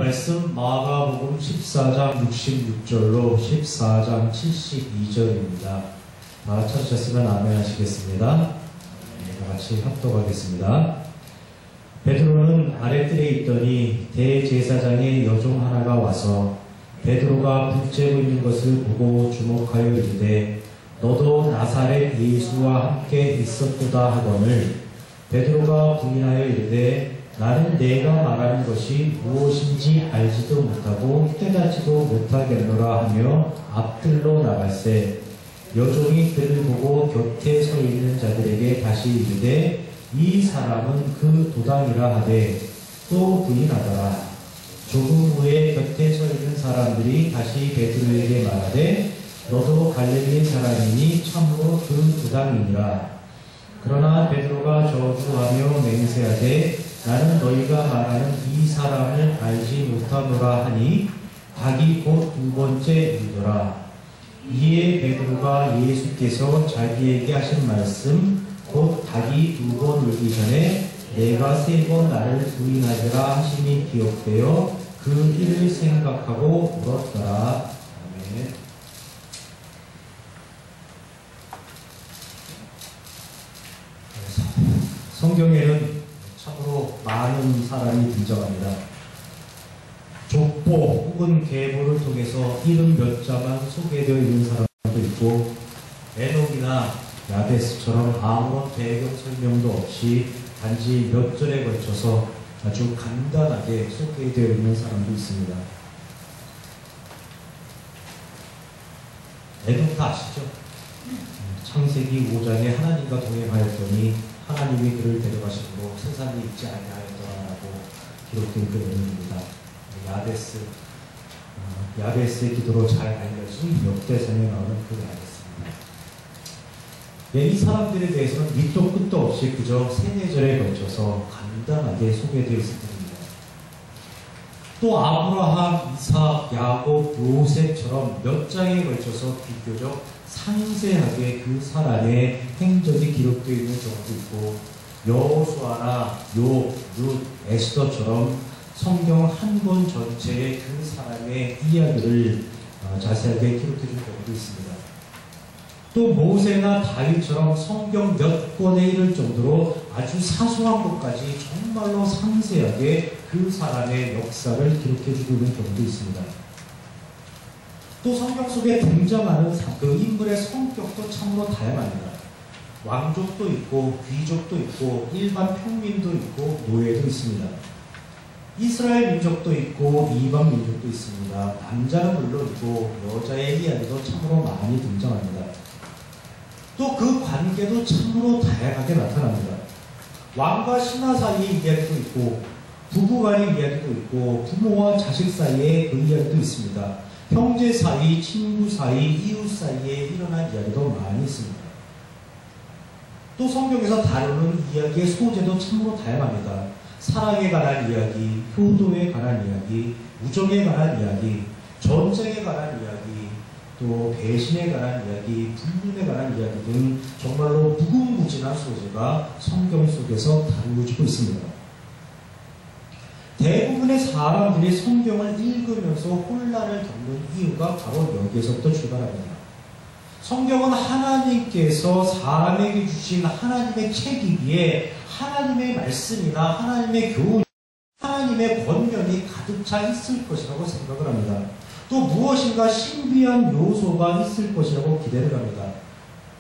말씀 마가복음 14장 66절로 14장 72절입니다. 다 찾으셨으면 아멘 하시겠습니다. 네, 같이 합독하겠습니다. 베드로는 아랫뜰에 있더니 대제사장의 여종 하나가 와서 베드로가 붙잡고 있는 것을 보고 주목하여 이르되 너도 나사렛 예수와 함께 있었도다 하거늘 베드로가 부인하여 이르되 나는 내가 말하는 것이 무엇인지 알지도 못하고 깨닫지도 못하겠노라 하며 앞뜰로 나갈새 여종이 그를 보고 곁에 서 있는 자들에게 다시 이르되 이 사람은 그 도당이라 하되 또 부인하더라. 조금 후에 곁에 서 있는 사람들이 다시 베드로에게 말하되 너도 갈릴리 사람이니 참으로 그 도당이니라. 그러나 베드로가 저주하며 맹세하되 나는 너희가 말하는 이 사람을 알지 못하노라 하니 닭이 곧 두 번째 울더라. 이에 베드로가 예수께서 자기에게 하신 말씀 곧 닭이 두 번 울기 전에 내가 세 번 나를 부인하리라 하심이 기억되어 그 일을 생각하고 울었더라. 아멘. 성경에는 참으로 많은 사람이 등장합니다. 족보 혹은 계보를 통해서 이름 몇 자만 소개되어 있는 사람도 있고 에녹이나 야베스처럼 아무런 배경 설명도 없이 단지 몇 절에 걸쳐서 아주 간단하게 소개되어 있는 사람도 있습니다. 에녹 다 아시죠? 창세기 5장에 하나님과 동행하였더니 하나님이 그를 데려가심으로 세상에 있지 아니하였더라라고 기록된 그 내용입니다. 야베스의 기도로 잘 알려진 역대상에 나오는 그 야베스입니다. 네, 이 사람들에 대해서는 밑도 끝도 없이 그저 세네 절에 걸쳐서 간단하게 소개되어 있을 뿐입니다. 또 아브라함, 이삭, 야곱, 요셉처럼 몇 장에 걸쳐서 비교적 상세하게 그 사람의 행적이 기록되어 있는 경우도 있고 여호수아나 욥, 룻, 에스더처럼 성경 한 권 전체의 그 사람의 이야기를 자세하게 기록해 준 경우도 있습니다. 또 모세나 다윗처럼 성경 몇 권에 이를 정도로 아주 사소한 것까지 정말로 상세하게 그 사람의 역사를 기록해 주고 있는 경우도 있습니다. 또 성경 속에 등장하는 그 인물의 성격도 참으로 다양합니다. 왕족도 있고 귀족도 있고 일반 평민도 있고 노예도 있습니다. 이스라엘 민족도 있고 이방 민족도 있습니다. 남자는 물론이고 여자의 이야기도 참으로 많이 등장합니다. 또 그 관계도 참으로 다양하게 나타납니다. 왕과 신하 사이의 이야기도 있고 부부간의 이야기도 있고 부모와 자식 사이의 그 이야기도 있습니다. 형제 사이, 친구 사이, 이웃 사이에 일어난 이야기도 많이 있습니다. 또 성경에서 다루는 이야기의 소재도 참으로 다양합니다. 사랑에 관한 이야기, 효도에 관한 이야기, 우정에 관한 이야기, 전쟁에 관한 이야기, 또 배신에 관한 이야기, 불륜에 관한 이야기 등 정말로 무궁무진한 소재가 성경 속에서 다루어지고 있습니다. 대부분의 사람들이 성경을 읽으면서 혼란을 겪는 이유가 바로 여기에서부터 출발합니다. 성경은 하나님께서 사람에게 주신 하나님의 책이기에 하나님의 말씀이나 하나님의 교훈, 하나님의 권면이 가득 차 있을 것이라고 생각을 합니다. 또 무엇인가 신비한 요소가 있을 것이라고 기대를 합니다.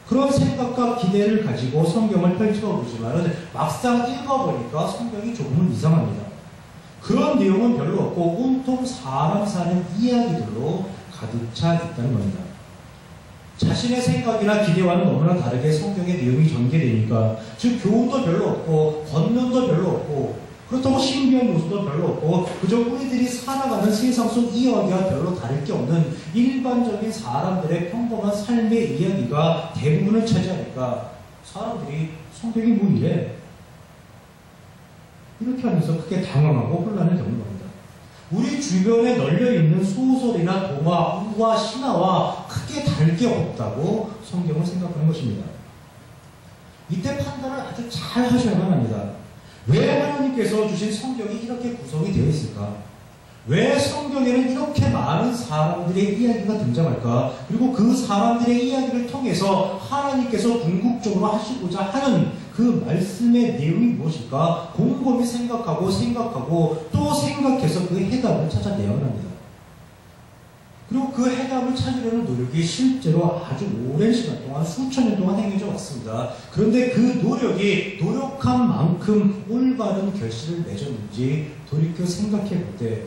그런 생각과 기대를 가지고 성경을 펼쳐보지만 막상 읽어보니까 성경이 조금은 이상합니다. 그런 내용은 별로 없고 온통 사람 사는 이야기들로 가득 차 있다는 겁니다. 자신의 생각이나 기대와는 너무나 다르게 성경의 내용이 전개되니까 즉 교훈도 별로 없고 권면도 별로 없고 그렇다고 신비한 요소도 별로 없고 그저 우리들이 살아가는 세상 속 이야기와 별로 다를 게 없는 일반적인 사람들의 평범한 삶의 이야기가 대부분을 차지하니까 사람들이 성경이 뭐 이래? 이렇게 하면서 크게 당황하고 혼란을 겪는 겁니다. 우리 주변에 널려있는 소설이나 동화, 우화, 신화와 크게 다를 게 없다고 성경을 생각하는 것입니다. 이때 판단을 아주 잘 하셔야만 합니다. 왜 하나님께서 주신 성경이 이렇게 구성이 되어 있을까? 왜 성경에는 이렇게 많은 사람들의 이야기가 등장할까? 그리고 그 사람들의 이야기를 통해서 하나님께서 궁극적으로 하시고자 하는 그 말씀의 내용이 무엇일까? 곰곰이 생각하고 또 생각해서 그 해답을 찾아내야만 합니다. 그리고 그 해답을 찾으려는 노력이 실제로 아주 오랜 시간 동안 수천 년 동안 행해져 왔습니다. 그런데 그 노력이 노력한 만큼 올바른 결실을 맺었는지 돌이켜 생각해 볼 때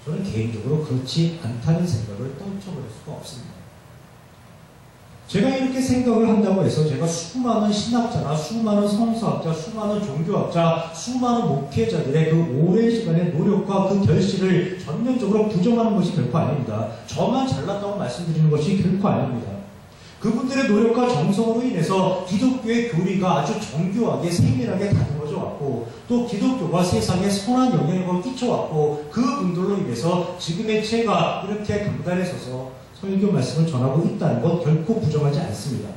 저는 개인적으로 그렇지 않다는 생각을 떨쳐버릴 수가 없습니다. 제가 이렇게 생각을 한다고 해서 제가 수많은 신학자나 수많은 성서학자, 수많은 종교학자, 수많은 목회자들의 그 오랜 시간의 노력과 그 결실을 전면적으로 부정하는 것이 결코 아닙니다. 저만 잘났다고 말씀드리는 것이 결코 아닙니다. 그분들의 노력과 정성으로 인해서 기독교의 교리가 아주 정교하게 세밀하게 다듬어져 왔고 또 기독교가 세상에 선한 영향력을 끼쳐왔고 그분들로 인해서 지금의 제가 이렇게 강단에 서서 설교 말씀을 전하고 있다는 것 결코 부정하지 않습니다.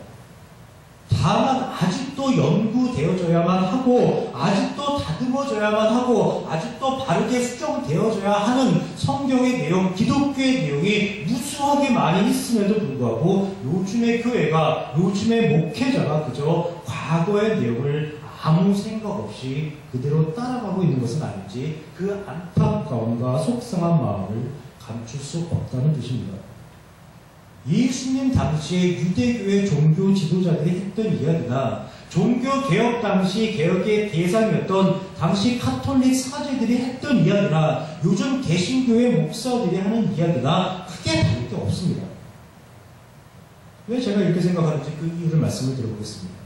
다만 아직도 연구되어져야만 하고 아직도 다듬어져야만 하고 아직도 바르게 수정되어져야 하는 성경의 내용, 기독교의 내용이 무수하게 많이 있음에도 불구하고 요즘의 교회가, 요즘의 목회자가 그저 과거의 내용을 아무 생각 없이 그대로 따라가고 있는 것은 아닌지 그 안타까움과 속상한 마음을 감출 수 없다는 뜻입니다. 예수님 당시에 유대교의 종교 지도자들이 했던 이야기나 종교개혁 당시 개혁의 대상이었던 당시 카톨릭 사제들이 했던 이야기나 요즘 개신교의 목사들이 하는 이야기나 크게 다를 게 없습니다. 왜 제가 이렇게 생각하는지 그 이유를 말씀을 드려보겠습니다.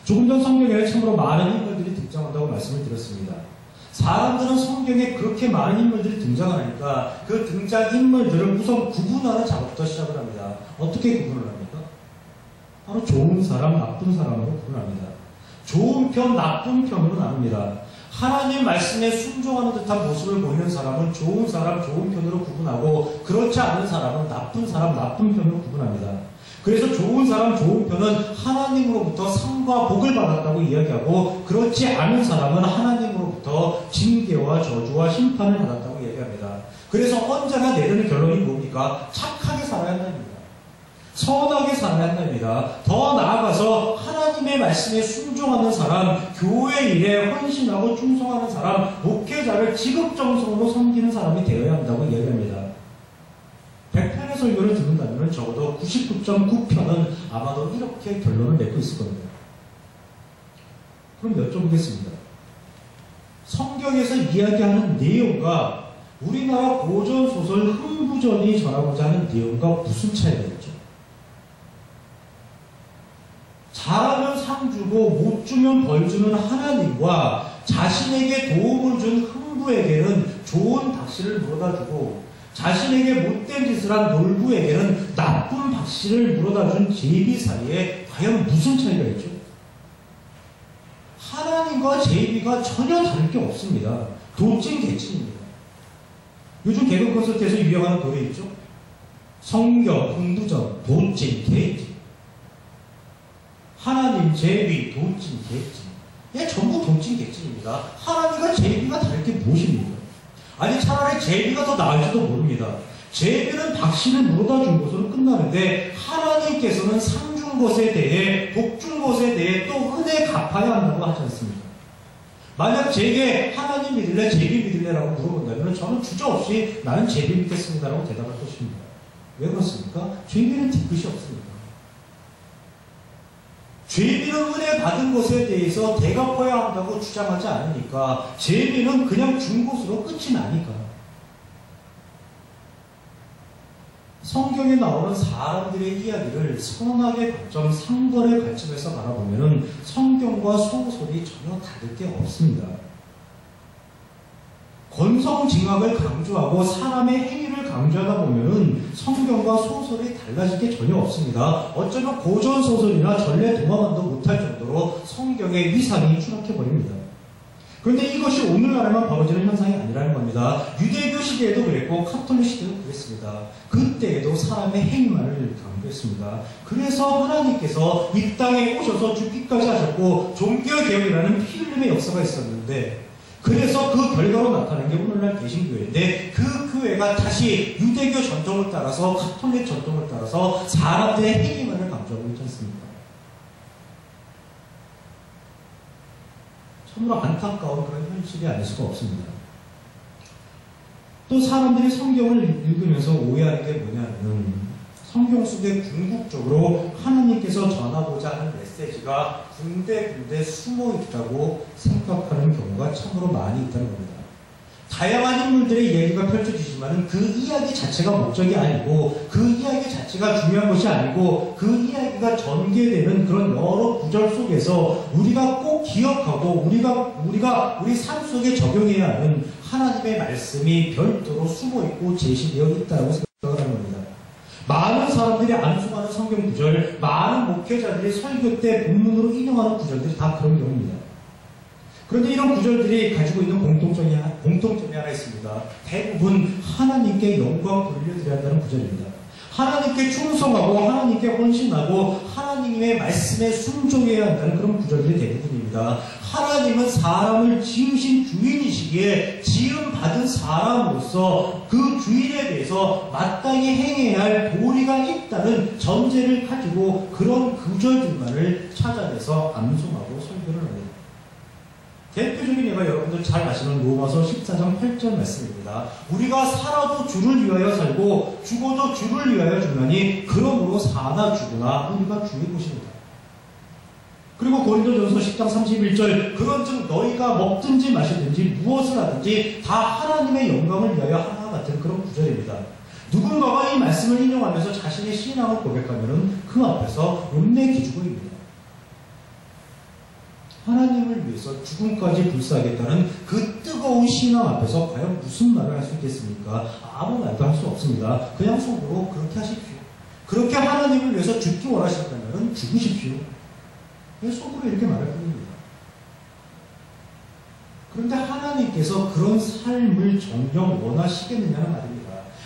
조금 전 성경에는 참으로 많은 인물들이 등장한다고 말씀을 드렸습니다. 사람들은 성경에 그렇게 많은 인물들이 등장하니까 그 등장인물들을 우선 구분하는 작업부터 시작을 합니다. 어떻게 구분을 합니까? 바로 좋은 사람, 나쁜 사람으로 구분합니다. 좋은 편, 나쁜 편으로 나눕니다. 하나님 말씀에 순종하는 듯한 모습을 보이는 사람은 좋은 사람, 좋은 편으로 구분하고 그렇지 않은 사람은 나쁜 사람, 나쁜 편으로 구분합니다. 그래서 좋은 사람, 좋은 편은 하나님으로부터 상과 복을 받았다고 이야기하고 그렇지 않은 사람은 하나님으로부터 징계와 저주와 심판을 받았다고 이야기합니다. 그래서 언제나 내리는 결론이 뭡니까? 착하게 살아야 한답니다. 선하게 살아야 한답니다. 더 나아가서 하나님의 말씀에 순종하는 사람, 교회 일에 헌신하고 충성하는 사람, 목회자를 지극정성으로 섬기는 사람이 되어야 한다고 이야기합니다. 100편의 설교를 듣는다면 적어도 99.9편은 아마도 이렇게 결론을 맺고 있을 겁니다. 그럼 여쭤보겠습니다. 성경에서 이야기하는 내용과 우리나라 고전소설 흥부전이 전하고자 하는 내용과 무슨 차이가 있죠? 잘하면 상 주고 못 주면 벌 주는 하나님과 자신에게 도움을 준 흥부에게는 좋은 박씨를 물어다 주고 자신에게 못된 짓을 한 놀부에게는 나쁜 박씨를 물어다준 제비 사이에 과연 무슨 차이가 있죠? 하나님과 제비가 전혀 다를 게 없습니다. 도찐 개찐입니다. 요즘 개그 콘서트에서 유행하는 노래 있죠? 성경, 흥부전, 도찐, 개찐. 하나님, 제비, 도찐, 개찐. 예, 전부 도찐, 개찐입니다. 하나님과 제비가 다를 게 무엇입니까? 아니 차라리 제비가 더 나을지도 모릅니다. 제비는 박씨를 물어다 준 것으로 끝나는데 하나님께서는 상 준 것에 대해 복 준 것에 대해 또 은혜 갚아야 한다고 하지 않습니까? 만약 제게 하나님 믿을래 제비 믿을래라고 물어본다면 저는 주저없이 나는 제비 믿겠습니다라고 대답할 것입니다. 왜 그렇습니까? 제비는 뒤끝이 없습니다. 제비는 은혜 받은 것에 대해서 대갚아야 한다고 주장하지 않으니까 제비는 그냥 준 것으로 끝이 나니까. 성경에 나오는 사람들의 이야기를 선악의 관점, 상벌의 관점에서 바라보면 성경과 소설이 전혀 다를 게 없습니다. 권성징악을 강조하고 사람의 행위를 강조하다 보면은 성경과 소설이 달라질 게 전혀 없습니다. 어쩌면 고전소설이나 전래동화만도 못할 정도로 성경의 위상이 추락해버립니다. 그런데 이것이 오늘날에만 벌어지는 현상이 아니라는 겁니다. 유대교 시대에도 그랬고 카톨릭 시대도 그랬습니다. 그때에도 사람의 행위만을 강조했습니다. 그래서 하나님께서 이 땅에 오셔서 죽기까지 하셨고 종교개혁이라는 피 흘림의 역사가 있었는데 그래서 그 결과로 나타난 게 오늘날 개신교회인데 그 교회가 다시 유대교 전통을 따라서 가톨릭 전통을 따라서 사람들의 행위만을 강조하고 있지 않습니까? 참으로 안타까운 그런 현실이 아닐 수가 없습니다. 또 사람들이 성경을 읽으면서 오해하는 게 뭐냐면 성경 속에 궁극적으로 하나님께서 전하고자 하는 메시지가 군데군데 숨어 있다고 생각하는 경우가 참으로 많이 있다는 겁니다. 다양한 인물들의 이야기가 펼쳐지지만 그 이야기 자체가 목적이 아니고 그 이야기 자체가 중요한 것이 아니고 그 이야기가 전개되는 그런 여러 구절 속에서 우리가 꼭 기억하고 우리가 우리 삶 속에 적용해야 하는 하나님의 말씀이 별도로 숨어있고 제시되어 있다고 생각하는 겁니다. 많은 사람들이 안수하는 성경 구절, 많은 목회자들이 설교 때 본문으로 인용하는 구절들이 다 그런 경우입니다. 그런데 이런 구절들이 가지고 있는 공통점이 하나 있습니다. 대부분 하나님께 영광 돌려드려야 한다는 구절입니다. 하나님께 충성하고 하나님께 헌신하고 하나님의 말씀에 순종해야 한다는 그런 구절들이 대부분입니다. 하나님은 사람을 지으신 주인이시기에 지음받은 사람으로서 그 주인에 대해서 마땅히 행해야 할 도리가 있다는 전제를 가지고 그런 구절들만을 찾아내서 암송하고 설교를 합니다. 대표적인 예가 여러분들 잘 아시는 로마서 14장 8절 말씀입니다. 우리가 살아도 주를 위하여 살고 죽어도 주를 위하여 죽나니 그러므로 사나 죽으나 우리가 주의 것입니다. 그리고 고린도전서 10장 31절 그런즉 너희가 먹든지 마시든지 무엇을 하든지 다 하나님의 영광을 위하여 하나 같은 그런 구절입니다. 누군가가 이 말씀을 인용하면서 자신의 신앙을 고백하면 그 앞에서 음내 기죽어입니다. 하나님을 위해서 죽음까지 불사하겠다는 그 뜨거운 신앙 앞에서 과연 무슨 말을 할 수 있겠습니까? 아무 말도 할 수 없습니다. 그냥 속으로 그렇게 하십시오. 그렇게 하나님을 위해서 죽기 원하신다면 죽으십시오. 그냥 속으로 이렇게 말할 뿐입니다. 그런데 하나님께서 그런 삶을 정녕 원하시겠느냐는 말입니다.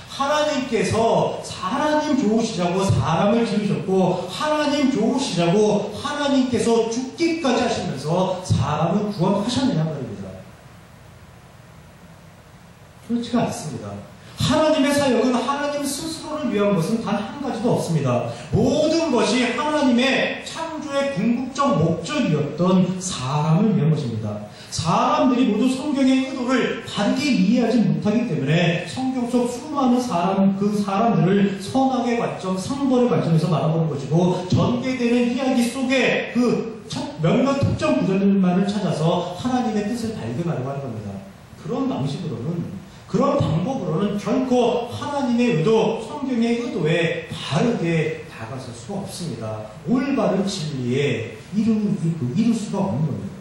하나님께서 하나님 좋으시자고 사람을 지으셨고 하나님 좋으시자고 하나님께서 죽기까지 하시면서 사람을 구원하셨느냐 말입니다. 그렇지가 않습니다. 하나님의 사역은 하나님 스스로를 위한 것은 단 한 가지도 없습니다. 모든 것이 하나님의 창조의 궁극적 목적이었던 사람을 위한 것입니다. 사람들이 모두 성경의 의도를 바르게 이해하지 못하기 때문에 성경 속 수많은 그 사람들을 선악의 관점, 상벌의 관점에서 바라보는 것이고 전개되는 이야기 속에 그 몇몇 특정 구절만을 찾아서 하나님의 뜻을 발견하려고 하는 겁니다. 그런 방식으로는 그런 방법으로는 결코 하나님의 의도, 성경의 의도에 바르게 다가설 수가 없습니다. 올바른 진리에 이룰 수가 없는 겁니다.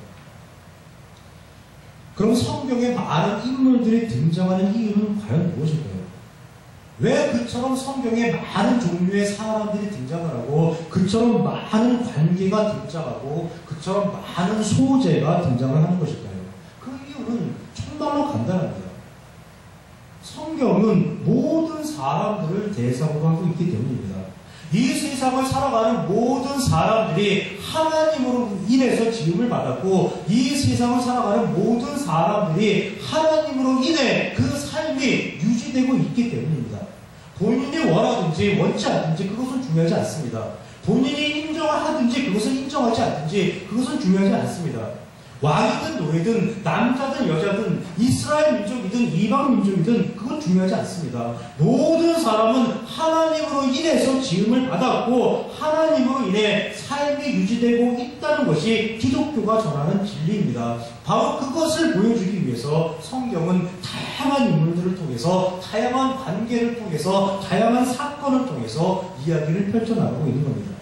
그럼 성경에 많은 인물들이 등장하는 이유는 과연 무엇일까요? 왜 그처럼 성경에 많은 종류의 사람들이 등장을 하고 그처럼 많은 관계가 등장하고 그처럼 많은 소재가 등장을 하는 것일까요? 그 이유는 정말로 간단합니다. 성경은 모든 사람들을 대상으로 하고 있기 때문입니다. 이 세상을 살아가는 모든 사람들이 하나님으로 인해서 지음을 받았고 이 세상을 살아가는 모든 사람들이 하나님으로 인해 그 삶이 유지되고 있기 때문입니다. 본인이 원하든지 원치 않든지 그것은 중요하지 않습니다. 본인이 인정을 하든지 그것을 인정하지 않든지 그것은 중요하지 않습니다. 왕이든 노예든 남자든 여자든 이스라엘 민족이든 이방 민족이든 그건 중요하지 않습니다. 모든 사람은 하나님으로 인해서 지음을 받았고 하나님으로 인해 삶이 유지되고 있다는 것이 기독교가 전하는 진리입니다. 바로 그것을 보여주기 위해서 성경은 다양한 인물들을 통해서 다양한 관계를 통해서 다양한 사건을 통해서 이야기를 펼쳐나가고 있는 겁니다.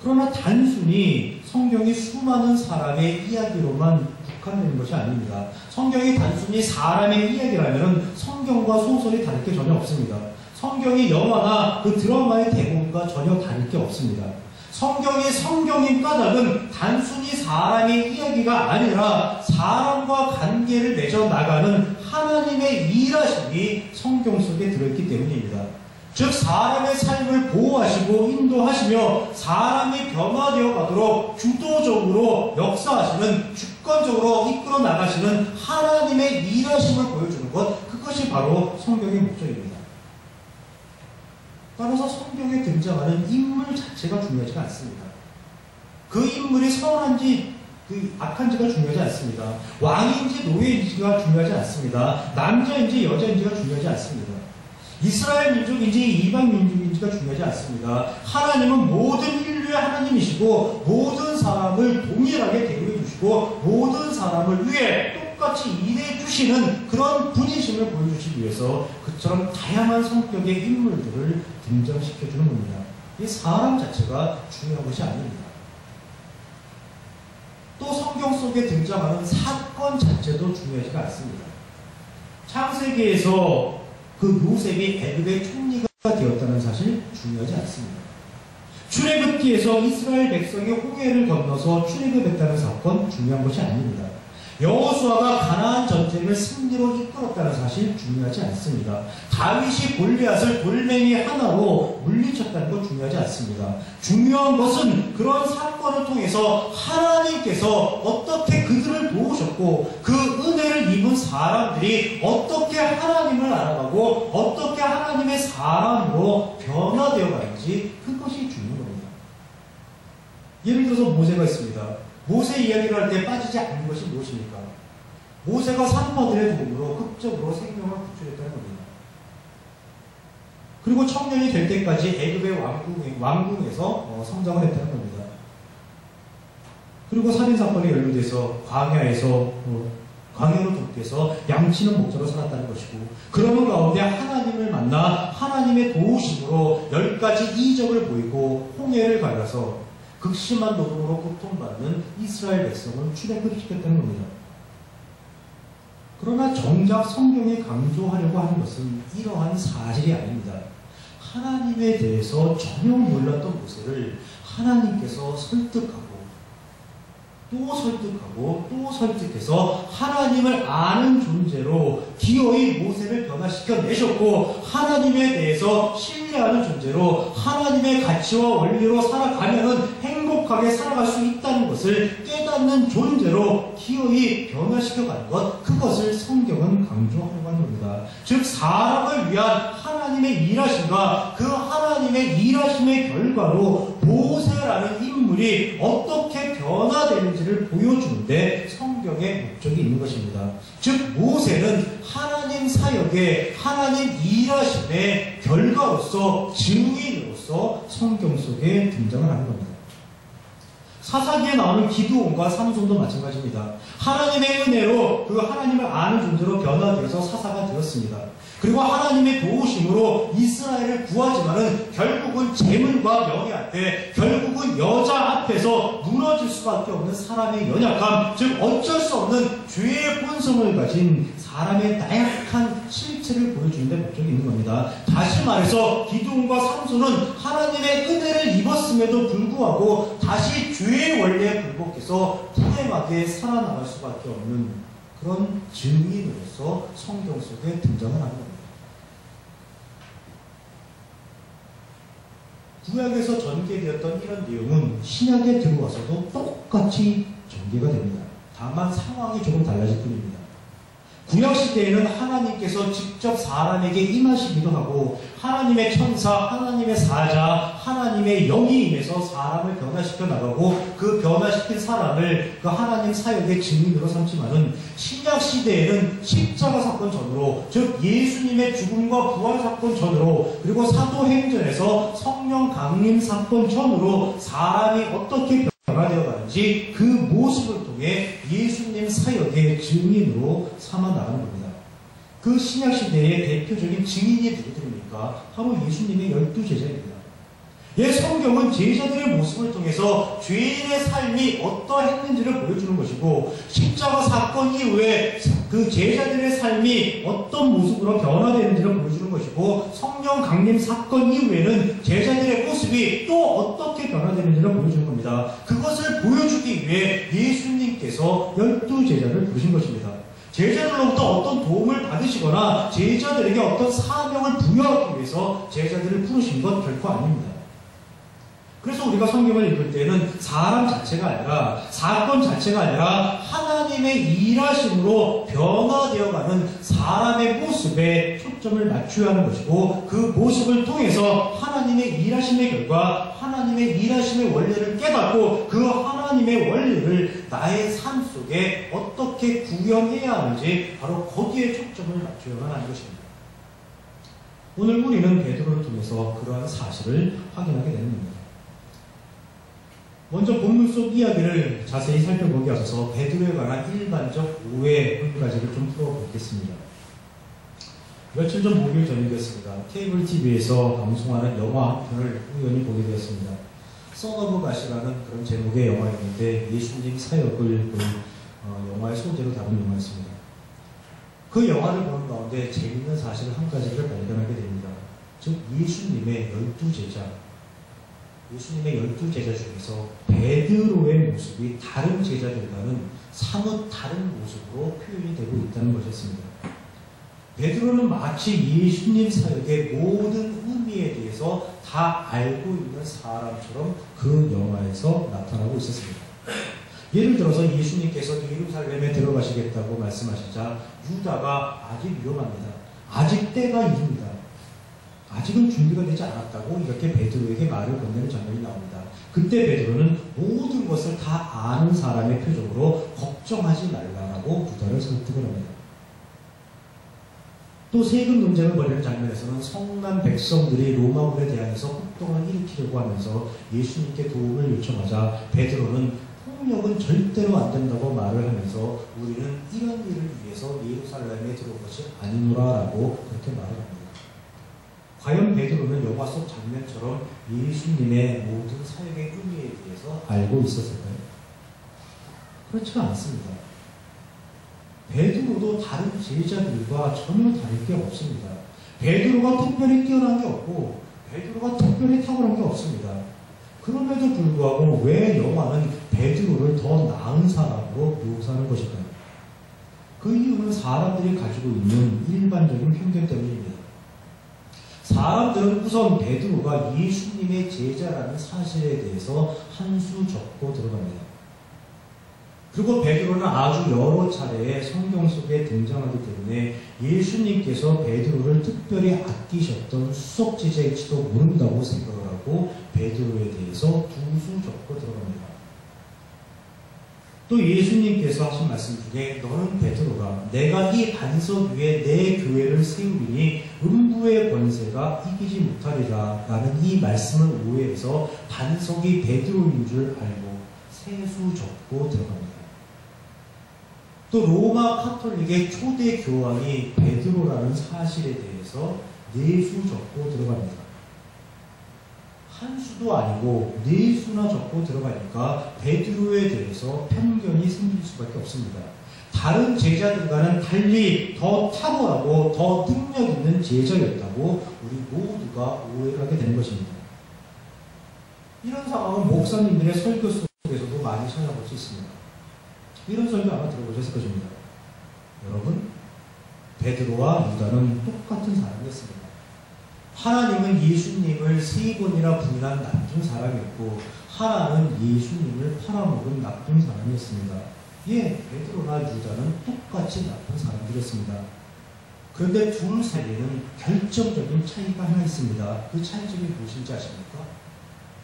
그러나 단순히 성경이 수많은 사람의 이야기로만 국한되는 것이 아닙니다. 성경이 단순히 사람의 이야기라면 성경과 소설이 다를 게 전혀 없습니다. 성경이 영화나 그 드라마의 대본과 전혀 다를 게 없습니다. 성경인 까닭은 단순히 사람의 이야기가 아니라 사람과 관계를 맺어 나가는 하나님의 일하심이 성경 속에 들어있기 때문입니다. 즉 사람의 삶을 보호하시고 인도하시며 사람이 변화되어 가도록 주도적으로 역사하시는, 주권적으로 이끌어 나가시는 하나님의 일하심을 보여주는 것, 그것이 바로 성경의 목적입니다. 따라서 성경에 등장하는 인물 자체가 중요하지가 않습니다. 그 인물이 선한지 악한지가 중요하지 않습니다. 왕인지 노예인지가 중요하지 않습니다. 남자인지 여자인지가 중요하지 않습니다. 이스라엘 민족인지 이방 민족인지가 중요하지 않습니다. 하나님은 모든 인류의 하나님이시고 모든 사람을 동일하게 대우해 주시고 모든 사람을 위해 똑같이 일해 주시는 그런 분이심을 보여주시기 위해서 그처럼 다양한 성격의 인물들을 등장시켜 주는 겁니다. 이 사람 자체가 중요한 것이 아닙니다. 또 성경 속에 등장하는 사건 자체도 중요하지가 않습니다. 창세기에서 그 요셉이 애굽의 총리가 되었다는 사실 중요하지 않습니다. 출애굽기에서 이스라엘 백성이 홍해를 건너서 출애굽했다는 사건 중요한 것이 아닙니다. 여호수아가 가나안 전쟁을 승리로 이끌었다는 사실 중요하지 않습니다. 다윗이 골리앗을 돌멩이 하나로 물리쳤다는 건 중요하지 않습니다. 중요한 것은 그런 사건을 통해서 하나님께서 어떻게 그들을 도우셨고 그 은혜를 입은 사람들이 어떻게 하나님을 알아가고 어떻게 하나님의 사람으로 변화되어 가는지, 그것이 중요한 겁니다. 예를 들어서 모세가 있습니다. 모세 이야기를 할 때 빠지지 않는 것이 무엇입니까? 모세가 산파들의 도움으로 극적으로 생명을 구출했다는 겁니다. 그리고 청년이 될 때까지 애굽의 왕궁에서 성장을 했다는 겁니다. 그리고 살인사건에 연루돼서 광야로 도피해서 양치는 목자로 살았다는 것이고, 그러는 가운데 하나님을 만나 하나님의 도우심으로 10가지 이적을 보이고 홍해를 갈라서 극심한 노동으로 고통받는 이스라엘 백성을 출애굽시켰다는 겁니다. 그러나 정작 성경이 강조하려고 하는 것은 이러한 사실이 아닙니다. 하나님에 대해서 전혀 몰랐던 모세를 하나님께서 설득하고 또 설득해서 하나님을 아는 존재로 기어이 모세를 변화시켜 내셨고, 하나님에 대해서 신뢰하는 존재로 하나님의 가치와 원리로 살아가면 행복하게 살아갈 수 있다는 것을 깨닫는 존재로 기어이 변화시켜가는 것, 그것을 성경은 강조하려고 하는 겁니다. 즉 사람을 위한 하나님의 일하심과 그 하나님의 일하심의 결과로 모세라는 인물이 어떻게 변화되는지를 보여주는데 성경의 목적이 있는 것입니다. 즉 모세는 하나님 사역의, 하나님 일하심의 결과로서, 증인으로서 성경 속에 등장을 하는 겁니다. 사사기에 나오는 기드온과 삼손도 마찬가지입니다. 하나님의 은혜로 그 하나님을 아는 존재로 변화되어서 사사가 되었습니다. 그리고 하나님의 도우심으로 이스라엘을 구하지만은 결국은 재물과 명예 앞에, 결국은 여자 앞에서 무너질 수밖에 없는 사람의 연약함, 즉 어쩔 수 없는 죄의 본성을 가진 사람의 나약한 실체를 보여주는 데 목적이 있는 겁니다. 다시 말해서 기드온과 삼손은 하나님의 은혜를 입었음에도 불구하고 다시 죄의 원리에 굴복해서 불행하게 살아나갈 수밖에 없는 그런 증인으로서 성경 속에 등장을 하는 겁니다. 구약에서 전개되었던 이런 내용은 신약에 들어와서도 똑같이 전개가 됩니다. 다만 상황이 조금 달라질 뿐입니다. 구약시대에는 하나님께서 직접 사람에게 임하시기도 하고 하나님의 천사, 하나님의 사자, 하나님의 영이 임해서 사람을 변화시켜 나가고 그 변화시킨 사람을 그 하나님 사역의 증인으로 삼지만은, 신약시대에는 십자가 사건 전으로, 즉 예수님의 죽음과 부활 사건 전으로, 그리고 사도행전에서 성령 강림 사건 전으로 사람이 어떻게 변화되어 가는지 그 모습을 통해 예수님 사역의 증인으로 삼아 나가는 겁니다. 그 신약시대의 대표적인 증인이 누구들입니까? 바로 예수님의 12제자입니다. 성경은 제자들의 모습을 통해서 죄인의 삶이 어떠했는지를 보여주는 것이고, 십자가 사건 이후에 그 제자들의 삶이 어떤 모습으로 변화되는지를 보여주는 것이고, 성령 강림 사건 이후에는 제자들의 모습이 또 어떻게 변화되는지를 보여주는 겁니다. 그것을 보여주기 위해 예수님께서 12제자를 부르신 것입니다. 제자들로부터 어떤 도움을 받으시거나 제자들에게 어떤 사명을 부여하기 위해서 제자들을 부르신 건 결코 아닙니다. 그래서 우리가 성경을 읽을 때는 사람 자체가 아니라 사건 자체가 아니라 하나님의 일하심으로 변화되어가는 사람의 모습에 초점을 맞춰야 하는 것이고 그 모습을 통해서 하나님의 일하심의 결과 하나님의 일하심의 원리를 깨닫고 그 하나님의 원리를 나의 삶 속에 어떻게 구현해야 하는지 바로 거기에 초점을 맞춰야만 하는 것입니다. 오늘 우리는 베드로를 통해서 그러한 사실을 확인하게 되는 겁니다. 먼저 본문 속 이야기를 자세히 살펴보기 앞서서 베드로에 관한 일반적 오해 한 가지를 좀 풀어보겠습니다. 며칠 전 목요일 저녁이었습니다. 케이블 TV에서 방송하는 영화 한 편을 우연히 보게 되었습니다. 선 오브 갓이라는 그런 제목의 영화였는데 예수님 사역을 영화의 소재로 담은 영화였습니다. 그 영화를 보는 가운데 재미있는 사실 한 가지를 발견하게 됩니다. 즉 예수님의 12제자 예수님의 12제자 중에서 베드로의 모습이 다른 제자들과는 사뭇 다른 모습으로 표현이 되고 있다는 것이었습니다. 베드로는 마치 예수님 사역의 모든 의미에 대해서 다 알고 있는 사람처럼 그 영화에서 나타나고 있었습니다. 예를 들어서 예수님께서 예루살렘에 들어가시겠다고 말씀하시자 유다가 아직 위험합니다. 아직 때가 이릅니다. 아직은 준비가 되지 않았다고 이렇게 베드로에게 말을 건네는 장면이 나옵니다. 그때 베드로는 모든 것을 다 아는 사람의 표정으로 걱정하지 말라라고 유다를 설득을 합니다. 또 세금 논쟁을 벌이는 장면에서는 성난 백성들이 로마군에 대항해서 폭동을 일으키려고 하면서 예수님께 도움을 요청하자 베드로는 폭력은 절대로 안 된다고 말을 하면서 우리는 이런 일을 위해서 예루살렘에 들어온 것이 아니노라라고 그렇게 말을 합니다. 과연 베드로는 영화 속 장면처럼 예수님의 모든 사역의 의미에 대해서 알고 있었을까요? 그렇지 않습니다. 베드로도 다른 제자들과 전혀 다를 게 없습니다. 베드로가 특별히 뛰어난 게 없고 베드로가 특별히 탁월한 게 없습니다. 그럼에도 불구하고 왜 영화는 베드로를 더 나은 사람으로 묘사하는 것일까요? 그 이유는 사람들이 가지고 있는 일반적인 편견 때문입니다. 사람들은 우선 베드로가 예수님의 제자라는 사실에 대해서 한 수 적고 들어갑니다. 그리고 베드로는 아주 여러 차례에 성경 속에 등장하기 때문에 예수님께서 베드로를 특별히 아끼셨던 수석 제자일지도 모른다고 생각을 하고 베드로에 대해서 두 수 적고 들어갑니다. 또 예수님께서 하신 말씀 중에 너는 베드로가 내가 이 반석 위에 내 교회를 세우리니 음부의 권세가 이기지 못하리라 라는 이 말씀을 오해해서 반석이 베드로인 줄 알고 세 수 적고 들어갑니다. 또 로마 카톨릭의 초대 교황이 베드로라는 사실에 대해서 네 수 적고 들어갑니다. 한 수도 아니고 네 수나 적고 들어가니까 베드로에 대해서 편견이 생길 수밖에 없습니다. 다른 제자들과는 달리 더 탁월하고 더 능력 있는 제자였다고 우리 모두가 오해를 하게 되는 것입니다. 이런 상황은 목사님들의 설교 속에서도 많이 찾아볼 수 있습니다. 이런 설교 아마 들어보셨을 것입니다. 여러분, 베드로와 유다는 똑같은 사람이었습니다. 하나님은 예수님을 3번이나 부인한 나쁜 사람이었고 하나는 예수님을 팔아먹은 나쁜 사람이었습니다. 예, 베드로나 유다는 똑같이 나쁜 사람들이었습니다. 그런데 둘 사이에는 결정적인 차이가 하나 있습니다. 그 차이점이 무엇인지 아십니까?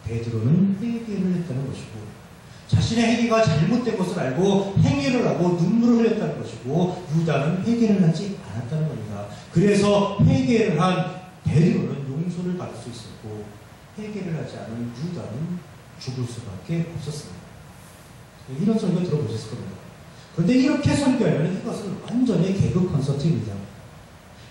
베드로는 회개를 했다는 것이고 자신의 행위가 잘못된 것을 알고 행위를 하고 눈물을 흘렸다는 것이고 유다는 회개를 하지 않았다는 겁니다. 그래서 회개를 한 베드로는 용서를 받을 수 있었고 회개를 하지 않은 유다는 죽을 수밖에 없었습니다. 이런 설교 들어보셨을 겁니다. 그런데 이렇게 설교하면 이것은 완전히 개그 콘서트입니다.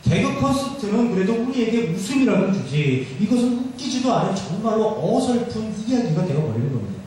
개그 콘서트는 그래도 우리에게 웃음이라도 주지 이것은 웃기지도 않은 정말로 어설픈 이야기가 되어버리는 겁니다.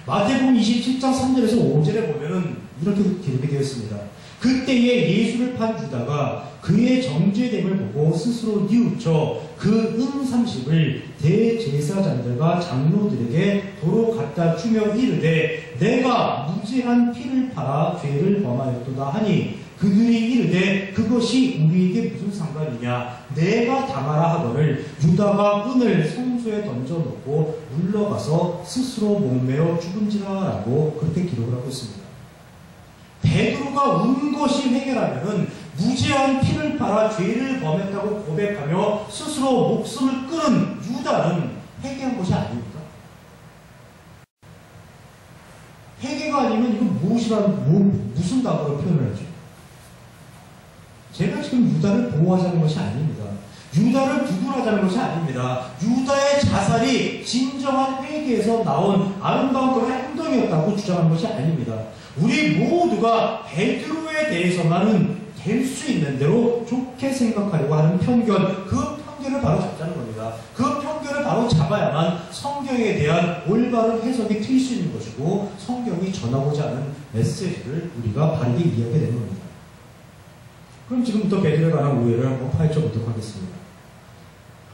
마태복음 27장 3절에서 5절에 보면은 이렇게 기록이 되었습니다. 그때에 예수를 판 유다가 그의 정죄됨을 보고 스스로 뉘우쳐 그 은 30을 대제사장들과 장로들에게 도로 갖다 주며 이르되 내가 무죄한 피를 팔아 죄를 범하였도다 하니 그들이 이르되 그것이 우리에게 무슨 상관이냐 내가 당하라 하거늘 유다가 은을 성소에 던져놓고 물러가서 스스로 목매어 죽은지라 라고 그렇게 기록을 하고 있습니다. 베드로가 운 것이 회개라면은 무죄한 피를 팔아 죄를 범했다고 고백하며 스스로 목숨을 끊은 유다는 회개한 것이 아닙니까? 회개가 아니면 이건 무슨 단어로 표현을 하죠? 제가 지금 유다를 보호하자는 것이 아닙니다. 유다를 구분하자는 것이 아닙니다. 유다의 자살이 진정한 회개에서 나온 아름다운 그런 행동이었다고 주장하는 것이 아닙니다. 우리 모두가 베드로에 대해서만은 될 수 있는 대로 좋게 생각하려고 하는 편견, 그 편견을 바로 잡자는 겁니다. 그 편견을 바로 잡아야만 성경에 대한 올바른 해석이 틀 수 있는 것이고 성경이 전하고자 하는 메시지를 우리가 바르게 이해하게 되는 겁니다. 그럼 지금부터 베드로에 관한 오해를 한번 파헤쳐 보도록 하겠습니다.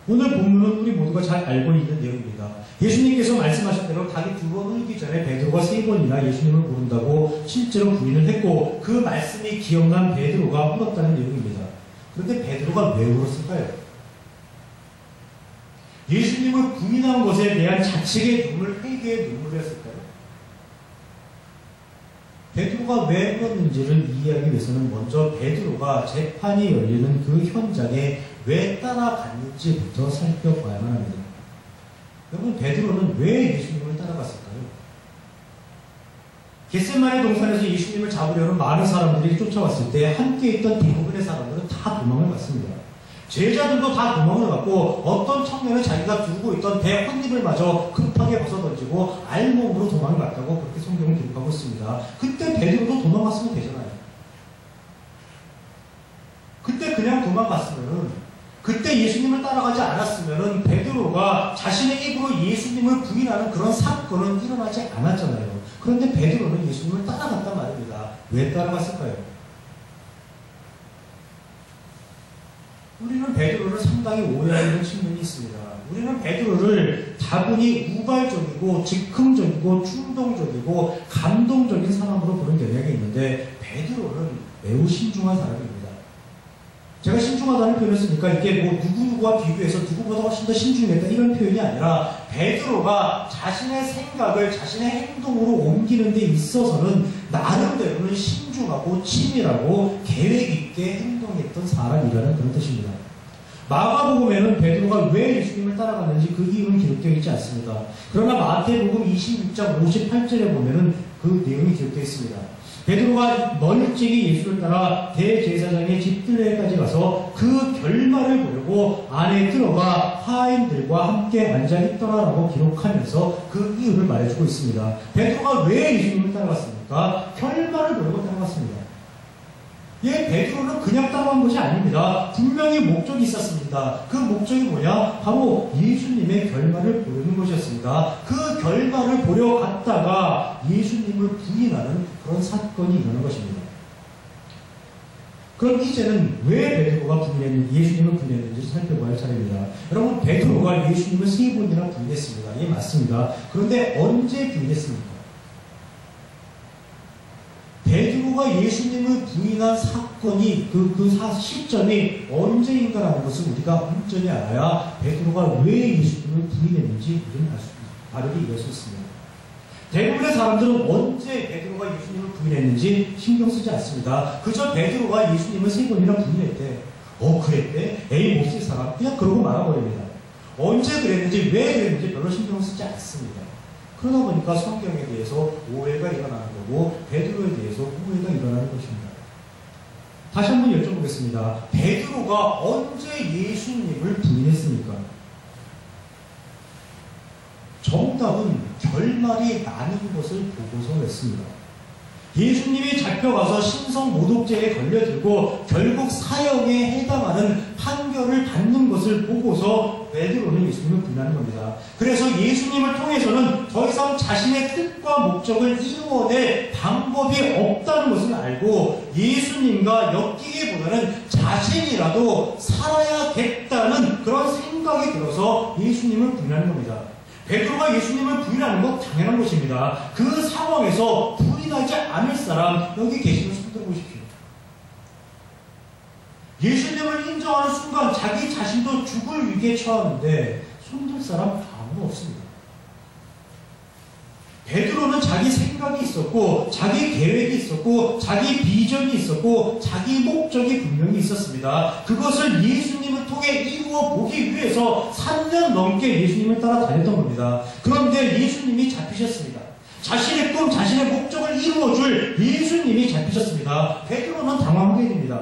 오늘 본문은 우리 모두가 잘 알고 있는 내용입니다. 예수님께서 말씀하신 대로 닭이 2번 울기 전에 베드로가 3번이나 예수님을 모른다고 실제로 부인을 했고 그 말씀이 기억난 베드로가 울었다는 내용입니다. 그런데 베드로가 왜 울었을까요? 예수님을 부인한 것에 대한 자책의 눈물, 회개의 눈물이었을까요? 베드로가 왜 울었는지를 이해하기 위해서는 먼저 베드로가 재판이 열리는 그 현장에 왜 따라갔는지부터 살펴봐야만 합니다. 여러분, 베드로는 왜 예수님을 따라갔을까요? 겟세마네 동산에서 예수님을 잡으려는 많은 사람들이 쫓아왔을 때 함께 있던 대부분의 사람들은 다 도망을 갔습니다. 제자들도 다 도망을 갔고 어떤 청년은 자기가 두고 있던 배 혼입을 마저 급하게 벗어던지고 알몸으로 도망을 갔다고 그렇게 성경을 기록하고 있습니다. 그때 베드로도 도망갔으면 되잖아요. 그때 그냥 도망갔으면은 그때 예수님을 따라가지 않았으면은 베드로가 자신의 입으로 예수님을 부인하는 그런 사건은 일어나지 않았잖아요. 그런데 베드로는 예수님을 따라갔단 말입니다. 왜 따라갔을까요? 우리는 베드로를 상당히 오해하는 측면이 있습니다. 우리는 베드로를 다분히 우발적이고 즉흥적이고 충동적이고 감동적인 사람으로 보는 경향이 있는데 베드로는 매우 신중한 사람입니다. 제가 신중하다는 표현을 쓰니까 이게 뭐 누구누구와 비교해서 누구보다 훨씬 더 신중했다 이런 표현이 아니라 베드로가 자신의 생각을 자신의 행동으로 옮기는 데 있어서는 나름대로는 신중하고 치밀하고 계획 있게 행동했던 사람이라는 그런 뜻입니다. 마가복음에는 베드로가 왜 예수님을 따라갔는지 그 이유는 기록되어 있지 않습니다. 그러나 마태복음 26장 58절에 보면은 그 내용이 기록되어 있습니다. 베드로가 멀찍이 예수를 따라 대제사장의 집들레까지 가서 그 결말을 보려고 안에 들어가 하인들과 함께 앉아 있더라라고 기록하면서 그 이유를 말해주고 있습니다. 베드로가 왜 예수님을 따라갔습니까? 결말을 보려고 따라갔습니다. 예, 베드로는 그냥 따라간 것이 아닙니다. 분명히 목적이 있었습니다. 그 목적이 뭐냐? 바로 예수님의 결말을 보려는 것이었습니다. 그 결말을 보려 갔다가 예수님을 부인하는 그런 사건이 일어난 것입니다. 그럼 이제는 왜 베드로가 예수님을 부인했는지 살펴봐야 할 차례입니다. 여러분, 베드로가 예수님을 3번이나 부인했습니다. 예, 맞습니다. 그런데 언제 부인했습니까? 베드로가 예수님을 부인한 사건이 시점이 언제인가라는 것을 우리가 온전히 알아야 베드로가 왜 예수님을 부인했는지 우리는 바르게 이해할 수 있습니다. 대부분의 사람들은 언제 베드로가 예수님을 부인했는지 신경 쓰지 않습니다. 그저 베드로가 예수님을 3번이나 부인했대. 그랬대? 에이, 못 쓸 사람. 그냥 그러고 말아버립니다. 언제 그랬는지, 왜 그랬는지 별로 신경 쓰지 않습니다. 그러다 보니까 성경에 대해서 오해가 일어나는 거고 베드로에 대해서 오해가 일어나는 것입니다. 다시 한번 여쭤보겠습니다. 베드로가 언제 예수님을 부인했습니까? 정답은 결말이 나는 것을 보고서 했습니다. 예수님이 잡혀가서 신성모독죄에 걸려들고 결국 사형에 해당하는 판결을 받는 것을 보고서 베드로는 예수님을 부인하는 겁니다. 그래서 예수님을 통해서는 더 이상 자신의 뜻과 목적을 이루어낼 방법이 없다는 것을 알고 예수님과 엮이기보다는 자신이라도 살아야겠다는 그런 생각이 들어서 예수님을 부인하는 겁니다. 베드로가 예수님을 부인하는 건 당연한 것입니다. 그 상황에서 부인하지 않을 사람 여기 계시는 손 들어보십시오. 예수님을 인정하는 순간 자기 자신도 죽을 위기에 처하는데 손들 사람 아무도 없습니다. 베드로는 자기 생각이 있었고 자기 계획이 있었고 자기 비전이 있었고 자기 목적이 분명히 있었습니다. 그것을 예수님을 통해 이루어 보기 위해서 3년 넘게 예수님을 따라 다녔던 겁니다. 그런데 예수님이 잡히셨습니다. 자신의 꿈, 자신의 목적을 이루어줄 예수님이 잡히셨습니다. 베드로는 당황하게 됩니다.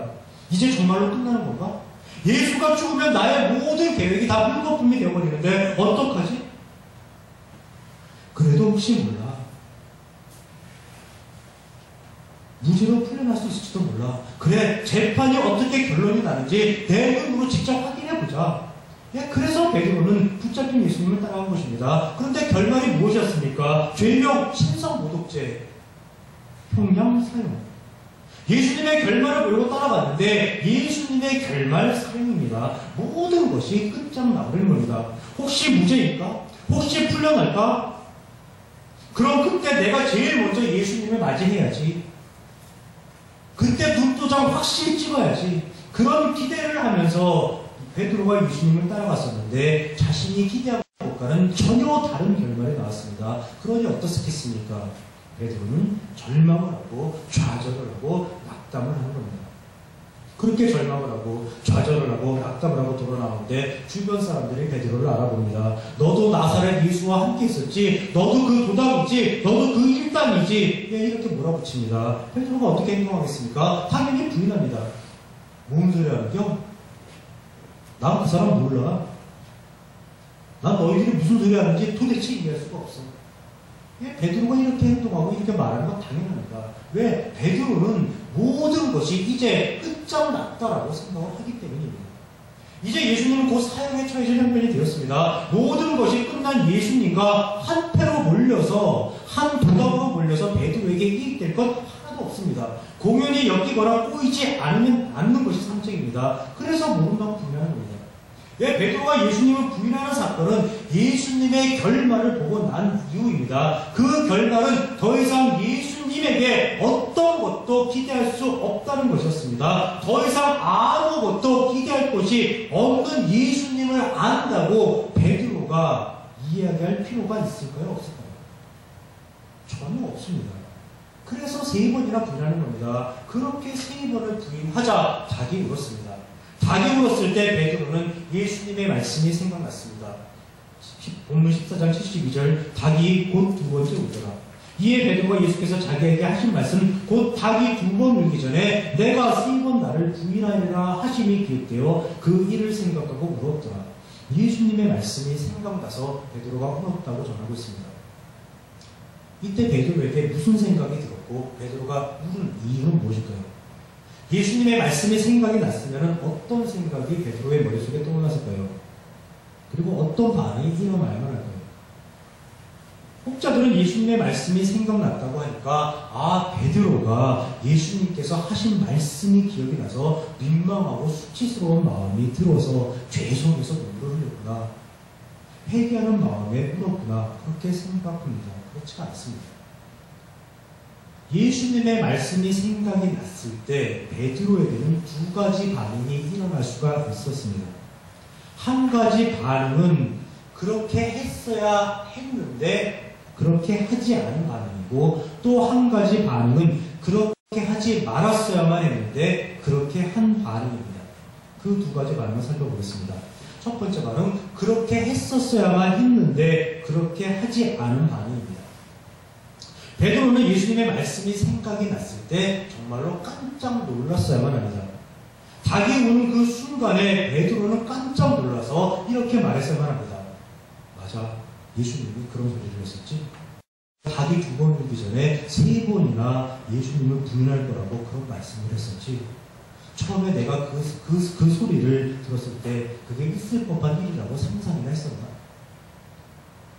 이제 정말로 끝나는 건가? 예수가 죽으면 나의 모든 계획이 다 물거품이 되어버리는데 어떡하지? 그래도 혹시 몰라. 무죄로 풀려날 수 있을지도 몰라. 그래, 재판이 어떻게 결론이 나는지 내 눈으로 직접 확인해보자. 예, 그래서 베드로는 붙잡힌 예수님을 따라간 것입니다. 그런데 결말이 무엇이었습니까? 죄명, 신성모독죄, 형량 사형. 예수님의 결말을 몰고 따라갔는데 예수님의 결말 사형입니다. 모든 것이 끝장나버리는 겁니다. 혹시 무죄일까? 혹시 풀려날까? 그럼 그때 내가 제일 먼저 예수님을 맞이해야지. 그때 눈도장 확실히 찍어야지. 그런 기대를 하면서 베드로가 예수님을 따라갔었는데 자신이 기대한 것과는 전혀 다른 결말이 나왔습니다. 그러니 어떻겠습니까? 베드로는 절망을 하고 좌절을 하고 낙담을 하는 겁니다. 그렇게 절망을 하고 좌절을 하고 낙담을 하고 돌아나오는데 주변 사람들이 베드로를 알아봅니다. 너도 나사렛 예수와 함께 있었지? 너도 그 도당이지? 너도 그 일당이지? 예, 이렇게 몰아붙입니다. 베드로가 어떻게 행동하겠습니까? 당연히 부인합니다. 뭔 소리 하는겨? 난 그 사람 몰라. 난 너희들이 무슨 소리 하는지 도대체 이해할 수가 없어. 예, 베드로가 이렇게 행동하고 이렇게 말하는 건 당연합니다. 왜? 베드로는 모든 것이 이제 끝장났다라고 생각을 하기 때문입니다. 이제 예수님은 곧 사형에 처해질 형편이 되었습니다. 모든 것이 끝난 예수님과 한 패로 몰려서 한 도당으로 몰려서 베드로에게 이익될 것 하나도 없습니다. 공연히 엮이거나 꼬이지 않는 것이 상책입니다. 그래서 모른다고 부인하는 겁니다. 왜 베드로가 예수님을 부인하는 사건은 예수님의 결말을 보고 난 이유입니다. 그 결말은 더 이상 예수님에게 어떤 것도 기대할 수 없다는 것이었습니다. 더 이상 아무것도 기대할 것이 없는 예수님을 안다고 베드로가 이야기할 필요가 있을까요? 없을까요? 전혀 없습니다. 그래서 3번이나 부인하는 겁니다. 그렇게 3번을 부인하자 닭이 울었습니다. 닭이 울었을 때 베드로는 예수님의 말씀이 생각났습니다. 본문 14장 72절 닭이 곧 2번째 울더라. 이에 베드로가 예수께서 자기에게 하신 말씀 곧 닭이 2번 울기 전에 내가 3번 나를 부인하리라 하심이 기억되어 그 일을 생각하고 울었더라. 예수님의 말씀이 생각나서 베드로가 울었다고 전하고 있습니다. 이때 베드로에게 무슨 생각이 들었고 베드로가 울은 이유는 무엇일까요? 예수님의 말씀이 생각이 났으면 어떤 생각이 베드로의 머릿속에 떠올랐을까요? 그리고 어떤 반응이 일어나야만 할까요? 혹자들은 예수님의 말씀이 생각났다고 하니까 베드로가 예수님께서 하신 말씀이 기억이 나서 민망하고 수치스러운 마음이 들어서 죄송해서 눈물을 흘렸구나. 회개하는 마음에 울었구나. 그렇게 생각합니다. 그렇지가 않습니다. 예수님의 말씀이 생각이 났을 때 베드로에게는 2가지 반응이 일어날 수가 있었습니다. 한 가지 반응은 그렇게 했어야 했는데 그렇게 하지 않은 반응이고 또 한 가지 반응은 그렇게 하지 말았어야만 했는데 그렇게 한 반응입니다. 그 2가지 반응을 살펴보겠습니다. 첫 번째 반응은 그렇게 했었어야만 했는데 그렇게 하지 않은 반응입니다. 베드로는 예수님의 말씀이 생각이 났을 때 정말로 깜짝 놀랐어야만 합니다. 닭이 우는 그 순간에 베드로는 깜짝 놀라서 이렇게 말했어야만 합니다. 맞아, 예수님이 그런 소리를 했었지? 닭이 두 번 울기 전에 세 번이나 예수님을 부인할 거라고 그런 말씀을 했었지. 처음에 내가 그 소리를 들었을 때 그게 있을 법한 일이라고 상상이나 했었나?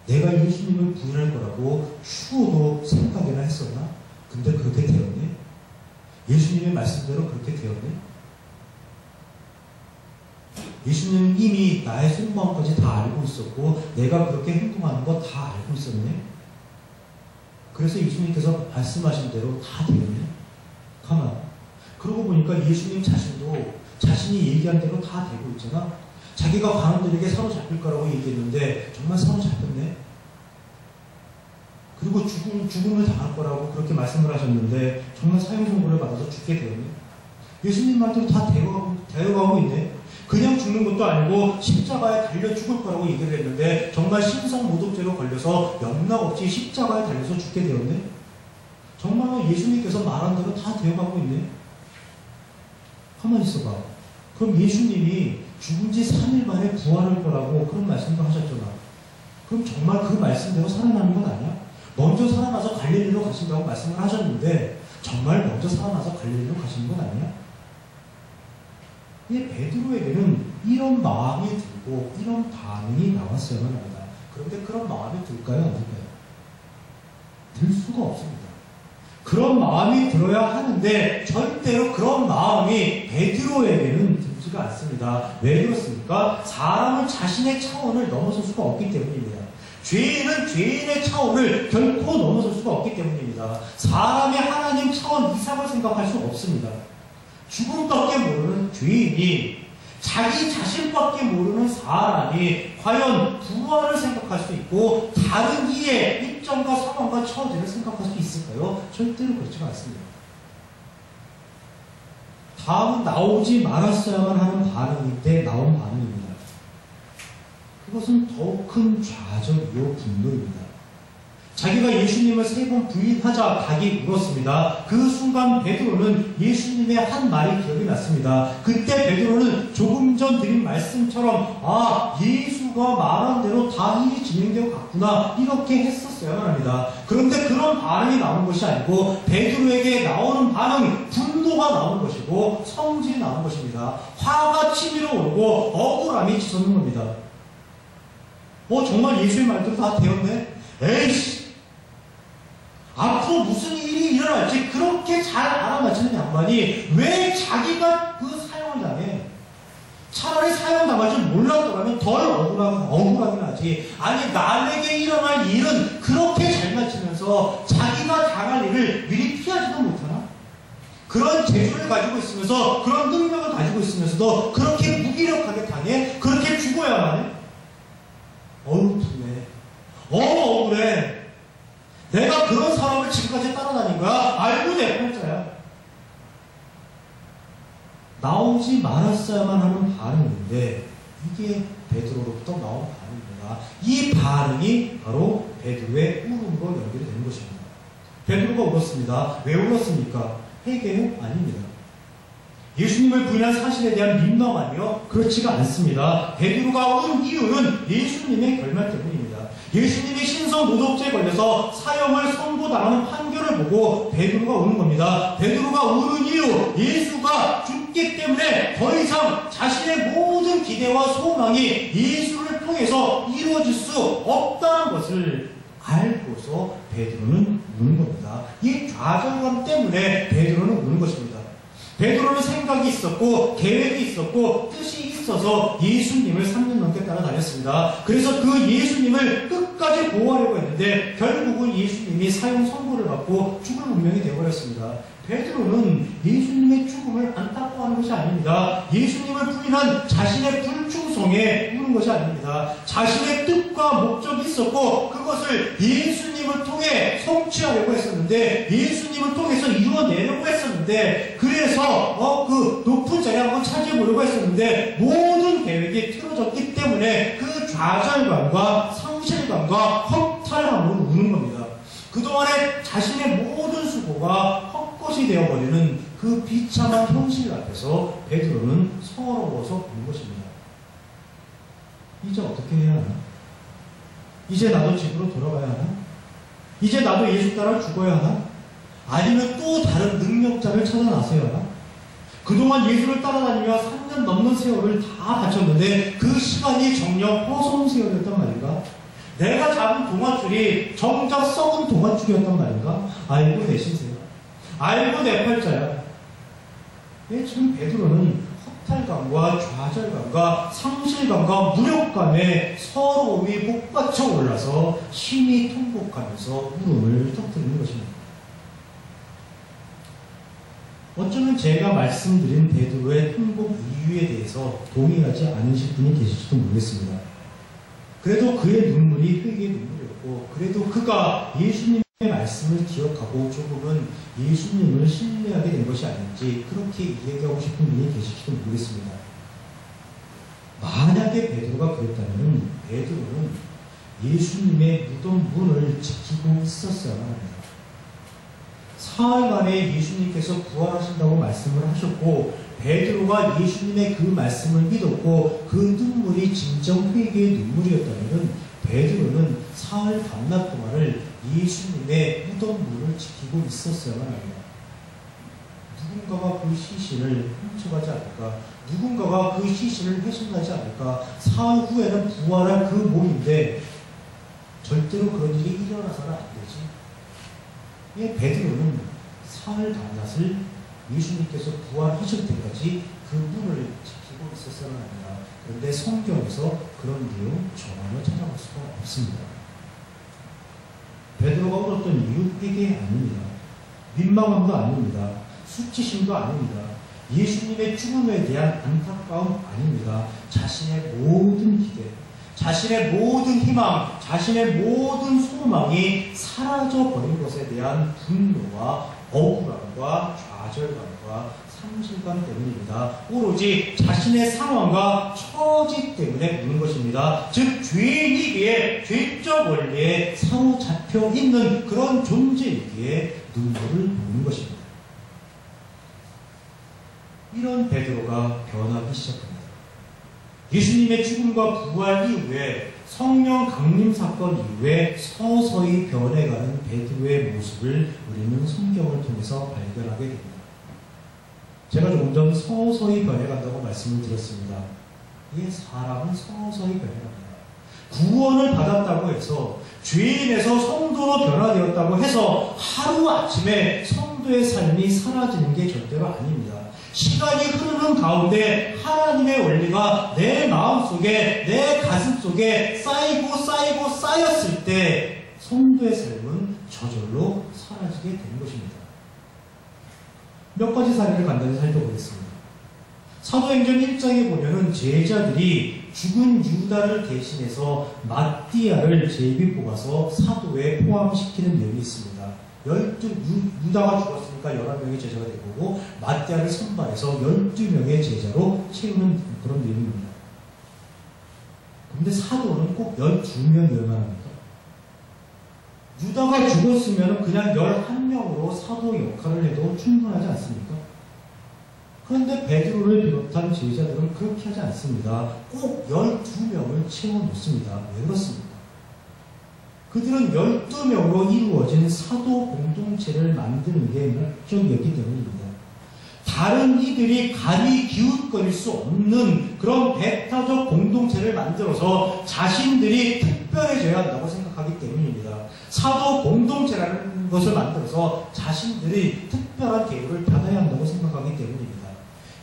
내가 예수님을 부인할 거라고 추호도 생각이나 했었나? 근데 그렇게 되었네? 예수님의 말씀대로 그렇게 되었네? 예수님은 이미 나의 속마음까지 다 알고 있었고 내가 그렇게 행동하는 거 다 알고 있었네? 그래서 예수님께서 말씀하신 대로 다 되었네? 가만. 그러고 보니까 예수님 자신도 자신이 얘기한 대로 다 되고 있잖아? 자기가 관원들에게 사로잡힐 거라고 얘기했는데 정말 사로잡혔네? 그리고 죽음을 당할 거라고 그렇게 말씀을 하셨는데 정말 사형 선고를 받아서 죽게 되었네? 예수님 말대로 다 되어가고 있네? 그냥 죽는 것도 아니고 십자가에 달려 죽을 거라고 얘기를 했는데 정말 신성모독죄로 걸려서 영락없이 십자가에 달려서 죽게 되었네? 정말로 예수님께서 말한 대로 다 되어가고 있네? 가만히 있어봐. 그럼 예수님이 죽은 지 3일 만에 부활할 거라고 그런 말씀도 하셨잖아. 그럼 정말 그 말씀대로 살아나는 건 아니야? 먼저 살아나서 갈릴리로 가신다고 말씀을 하셨는데 정말 먼저 살아나서 갈릴리로 가시는 건 아니야? 이 베드로에게는 이런 마음이 들고 이런 반응이 나왔어야만 합니다. 그런데 그런 마음이 들까요? 안 들까요? 들 수가 없습니다. 그런 마음이 들어야 하는데 절대로 그런 마음이 베드로에게는 들지가 않습니다. 왜 그렇습니까? 사람은 자신의 차원을 넘어설 수가 없기 때문입니다. 죄인은 죄인의 차원을 결코 넘어설 수가 없기 때문입니다. 사람의 하나님 차원 이상을 생각할 수 없습니다. 죽음밖에 모르는 죄인이 자기 자신밖에 모르는 사람이 과연 부활을 생각할 수 있고 다른 이의 입장과 상황과 처지를 생각할 수 있을까요? 절대로 그렇지가 않습니다. 다음은 나오지 말았어야만 하는 반응인데 나온 반응입니다. 그것은 더욱 큰 좌절이요 분노입니다. 자기가 예수님을 3번 부인하자 닭이 울었습니다. 그 순간 베드로는 예수님의 한 말이 기억이 났습니다. 그때 베드로는 조금 전 드린 말씀처럼 예수가 말한 대로 다 일이 진행되어 갔구나 이렇게 했었어야만 합니다. 그런데 그런 반응이 나오는 것이 아니고 베드로에게 나오는 반응, 분노가 나오는 것이고 성질이 나오는 것입니다. 화가 치밀어 오르고 억울함이 치솟는 겁니다. 정말 예수의 말대로 다 되었네? 에이씨! 앞으로 무슨 일이 일어날지 그렇게 잘 알아맞히는 양반이 왜 자기가 그 사형을 당해? 차라리 사형당할 줄 몰랐더라면 덜 억울하긴 하지. 아니 남에게 일어날 일은 그렇게 잘 맞추면서 자기가 당할 일을 미리 피하지도 못하나? 그런 재주를 가지고 있으면서 그런 능력을 가지고 있으면서도 그렇게 무기력하게 당해? 그렇게 죽어야만 해? 분해. 억울해. 내가 그런 사람을 지금까지 따라다닌 거야? 알고 내 팔자야. 나오지 말았어야만 하는 반응인데 이게 베드로로부터 나온 반응입니다. 이 반응이 바로 베드로의 울음으로 연결이 되는 것입니다. 베드로가 울었습니다. 왜 울었습니까? 회개요? 아닙니다. 예수님을 부인한 사실에 대한 민망하며 그렇지가 않습니다. 베드로가 운 이유는 예수님의 결말 때문입니다. 예수님이 신성 모독죄에 걸려서 사형을 선고당하는 판결을 보고 베드로가 우는 겁니다. 베드로가 우는 이유, 예수가 죽기 때문에 더 이상 자신의 모든 기대와 소망이 예수를 통해서 이루어질 수 없다는 것을 알고서 베드로는 우는 겁니다. 이 좌절감 때문에 베드로는 우는 것입니다. 베드로는 생각이 있었고 계획이 있었고 뜻이 있어서 예수님을 3년 넘게 따라다녔습니다. 그래서 그 예수님을 끝까지 보호하려고 했는데 결국은 예수님이 사형 선고를 받고 죽을 운명이 되어버렸습니다. 베드로는 예수님의 죽음을 안타까워하는 것이 아닙니다. 예수님을 부인한 자신의 불충성에 우는 것이 아닙니다. 자신의 뜻과 목적이 있었고 그것을 예수님을 통해 성취하려고 했었는데 예수님을 통해서 이루어내려고 했었는데 그래서 그 높은 자리 한번 차지해보려고 했었는데 모든 계획이 틀어졌기 때문에 그 좌절감과 상실감과 허탈함으로 우는 겁니다. 그동안에 자신의 모든 수고가 헛것이 되어버리는 그 비참한 현실 앞에서 베드로는 서러워서 우는 것입니다. 이제 어떻게 해야 하나? 이제 나도 집으로 돌아가야 하나? 이제 나도 예수 따라 죽어야 하나? 아니면 또 다른 능력자를 찾아 나서야 하나? 그동안 예수를 따라다니며 3년 넘는 세월을 다 바쳤는데 그 시간이 정녕 허송 세월이었단 말인가? 내가 잡은 동아줄이 정작 썩은 동아줄이었단 말인가? 아이고 내 신세야. 아이고 내 팔자야. 예, 지금 베드로는 허탈감과 좌절감과 상실감과 무력감에 서러움이 복받쳐 올라서 심히 통곡하면서 울음을 터뜨리는 것입니다. 어쩌면 제가 말씀드린 베드로의 통곡 이유에 대해서 동의하지 않으실 분이 계실지도 모르겠습니다. 그래도 그의 눈물이 회개의 눈물이었고, 그래도 그가 예수님의 말씀을 기억하고 조금은 예수님을 신뢰하게 된 것이 아닌지 그렇게 이야기하고 싶은 분이 계실지도 모르겠습니다. 만약에 베드로가 그랬다면 베드로는 예수님의 무덤 문을 지키고 있었어야 합니다. 사흘 만에 예수님께서 부활하신다고 말씀을 하셨고, 베드로가 예수님의 그 말씀을 믿었고 그 눈물이 진정 회개의 눈물이었다면 베드로는 사흘 밤낮 동안을 예수님의 무덤 문을 지키고 있었어야만 합니다. 누군가가 그 시신을 훔쳐가지 않을까? 누군가가 그 시신을 훼손하지 않을까? 사흘 후에는 부활할 그 몸인데 절대로 그런 일이 일어나서는 안 되지. 예, 베드로는 사흘 밤낮을 예수님께서 부활하실 때까지 그 문을 지키고 있었어야만 합니다. 그런데 성경에서 그런 내용 전혀 찾아볼 수가 없습니다. 베드로가 울었던 이유 회개 아닙니다. 민망함도 아닙니다. 수치심도 아닙니다. 예수님의 죽음에 대한 안타까움 아닙니다. 자신의 모든 기대, 자신의 모든 희망, 자신의 모든 소망이 사라져버린 것에 대한 분노와 억울함과 좌절감과 상실감 때문입니다. 오로지 자신의 상황과 처지 때문에 우는 것입니다. 즉 죄인이기에 죄적 원리에 사로잡혀 있는 그런 존재이기에 눈물을 보는 것입니다. 이런 베드로가 변하기 시작합니다. 예수님의 죽음과 부활 이후에 성령 강림 사건 이후에 서서히 변해가는 베드로의 모습을 우리는 성경을 통해서 발견하게 됩니다. 제가 조금 전 서서히 변해간다고 말씀을 드렸습니다. 이 사람은 서서히 변해갑니다. 구원을 받았다고 해서 죄인에서 성도로 변화되었다고 해서 하루아침에 성도의 삶이 사라지는 게 절대로 아닙니다. 시간이 흐르는 가운데 하나님의 원리가 내 마음속에 내 가슴 속에 쌓이고 쌓였을 때 성도의 삶은 저절로 사라지게 되는 것입니다. 몇 가지 사례를 간단히 살펴보겠습니다. 사도행전 1장에 보면은 제자들이 죽은 유다를 대신해서 마띠아를 제비 뽑아서 사도에 포함시키는 내용이 있습니다. 유다가 죽었으니까 11명의 제자가 된 거고 마띠아를 선발해서 12명의 제자로 채우는 그런 내용입니다. 그런데 사도는 꼭 12명이어야만 합니다. 유다가 죽었으면 그냥 11명으로 사도 역할을 해도 충분하지 않습니까? 그런데 베드로를 비롯한 제자들은 그렇게 하지 않습니다. 꼭 12명을 채워놓습니다. 왜 그렇습니까? 그들은 12명으로 이루어진 사도 공동체를 만드는 게 목적이었기 때문입니다. 다른 이들이 감히 기웃거릴 수 없는 그런 배타적 공동체를 만들어서 자신들이 특별해져야 한다고 생각하기 때문입니다. 사도 공동체라는 것을 만들어서 자신들이 특별한 대우를 받아야 한다고 생각하기 때문입니다.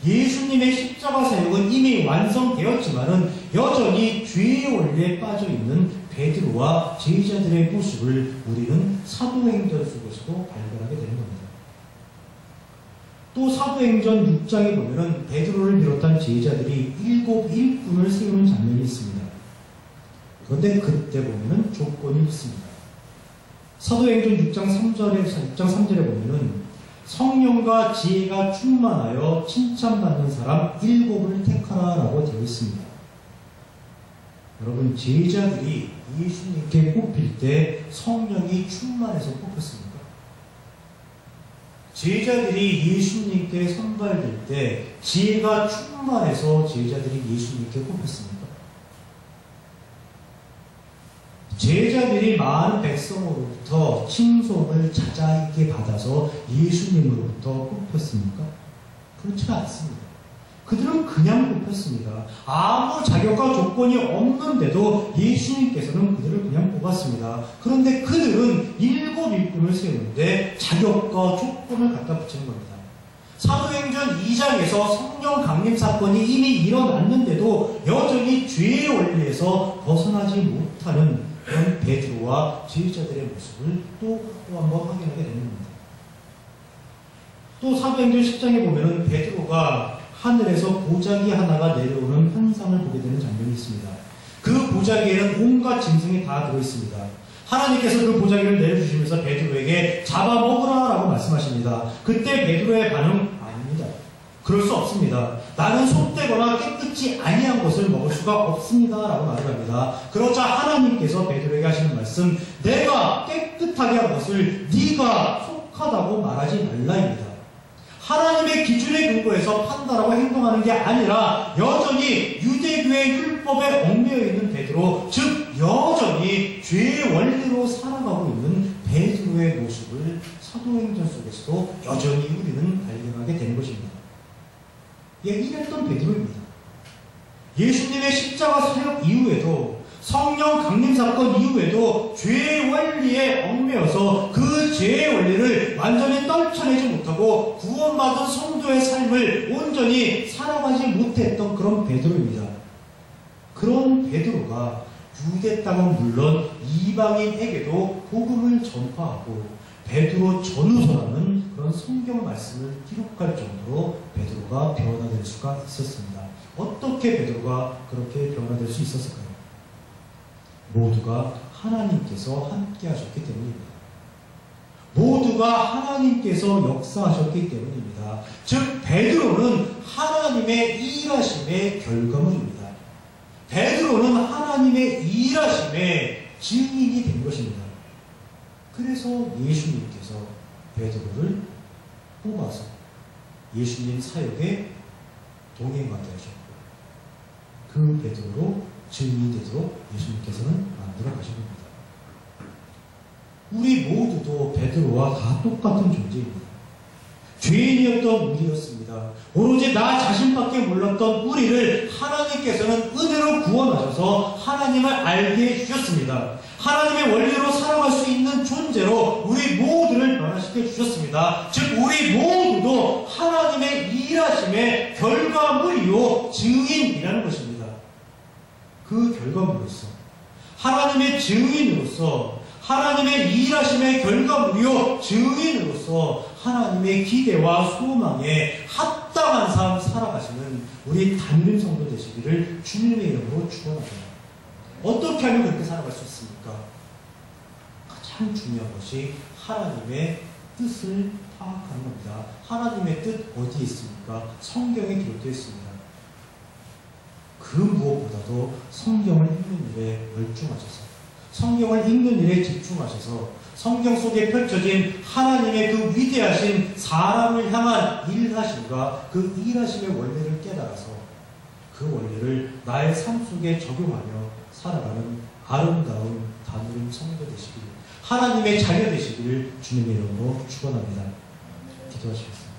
예수님의 십자가 사역은 이미 완성되었지만은 여전히 죄의 원리에 빠져있는 베드로와 제자들의 모습을 우리는 사도행전 속에서도 발견하게 되는 겁니다. 또 사도행전 6장에 보면은 베드로를 비롯한 제자들이 7 일꾼을 세우는 장면이 있습니다. 그런데 그때 보면은 조건이 있습니다. 사도행전 6장 3절에 보면은 성령과 지혜가 충만하여 칭찬받는 사람 7을 택하라라고 되어 있습니다. 여러분, 제자들이 예수님께 뽑힐 때 성령이 충만해서 뽑혔습니까? 제자들이 예수님께 선발될 때 지혜가 충만해서 제자들이 예수님께 뽑혔습니까? 제자들이 많은 백성으로부터 칭송을 자자있게 받아서 예수님으로부터 뽑혔습니까? 그렇지 않습니다. 그들은 그냥 뽑혔습니다. 아무 자격과 조건이 없는데도 예수님께서는 그들을 그냥 뽑았습니다. 그런데 그들은 일곱 일꾼을 세우는데 자격과 조건을 갖다 붙이는 겁니다. 사도행전 2장에서 성령 강림 사건이 이미 일어났는데도 여전히 죄의 원리에서 벗어나지 못하는 그런 베드로와 제자들의 모습을 또 한번 확인하게 됩니다. 또 사도행전 10장에 보면은 베드로가 하늘에서 보자기 하나가 내려오는 환상을 보게 되는 장면이 있습니다. 그 보자기에는 온갖 짐승이 다 들어있습니다. 하나님께서 그 보자기를 내려주시면서 베드로에게 잡아먹으라 라고 말씀하십니다. 그때 베드로의 반응, 아닙니다. 그럴 수 없습니다. 나는 속되거나 깨끗이 아니한 것을 먹을 수가 없습니다 라고 말을 합니다. 그러자 하나님께서 베드로에게 하시는 말씀, 내가 깨끗하게 한 것을 네가 속하다고 말하지 말라입니다. 하나님의 기준에 근거해서 판단하고 행동하는 게 아니라 여전히 유대교의 율법에 얽매여 있는 베드로, 즉 여전히 죄의 원리로 살아가고 있는 베드로의 모습을 사도행전 속에서도 여전히 우리는 발견하게 되는 것입니다. 이랬던 베드로입니다. 예수님의 십자가 사역 이후에도, 성령 강림 사건 이후에도 죄의 원리에 얽매여서 그 죄의 원리를 완전히 떨쳐내지 못하고 구원받은 성도의 삶을 온전히 살아가지 못했던 그런 베드로입니다. 그런 베드로가 유대 땅은 물론 이방인에게도 복음을 전파하고 베드로 전후서라는 그런 성경 말씀을 기록할 정도로 베드로가 변화될 수가 있었습니다. 어떻게 베드로가 그렇게 변화될 수 있었을까요? 모두가 하나님께서 함께 하셨기 때문입니다. 모두가 하나님께서 역사하셨기 때문입니다. 즉 베드로는 하나님의 일하심의 결과물입니다. 베드로는 하나님의 일하심의 증인이 된 것입니다. 그래서 예수님께서 베드로를 뽑아서 예수님 사역에 동행하게 하셨고 그 베드로로 증인이 되도록 예수님께서는 만들어 가신 겁니다. 우리 모두도 베드로와 다 똑같은 존재입니다. 죄인이었던 우리였습니다. 오로지 나 자신밖에 몰랐던 우리를 하나님께서는 은혜로 구원하셔서 하나님을 알게 해주셨습니다. 하나님의 원리로 살아갈 수 있는 존재로 우리 모두를 변화시켜 주셨습니다. 즉 우리 모두도 하나님의 일하심의 결과물이요 증인이라는 것입니다. 그 결과물로서 하나님의 증인으로서 하나님의 일하심의 결과물이요 증인으로서 하나님의 기대와 소망에 합당한 삶 살아가시는 우리 단임 성도 되시기를 주님의 이름으로 축원합니다. 어떻게 하면 그렇게 살아갈 수 있습니까? 가장 중요한 것이 하나님의 뜻을 파악하는 겁니다. 하나님의 뜻 어디에 있습니까? 성경에 기록되어 있습니다. 그 무엇보다도 성경을 읽는 일에 열중하셔서 성경을 읽는 일에 집중하셔서 성경 속에 펼쳐진 하나님의 그 위대하신 사람을 향한 일하심과 그 일하심의 원리를 깨달아서 그 원리를 나의 삶 속에 적용하며 살아가는 아름다운 단임 성도 되시길, 하나님의 자녀 되시기를 주님의 이름으로 축원합니다. 기도하시겠습니다.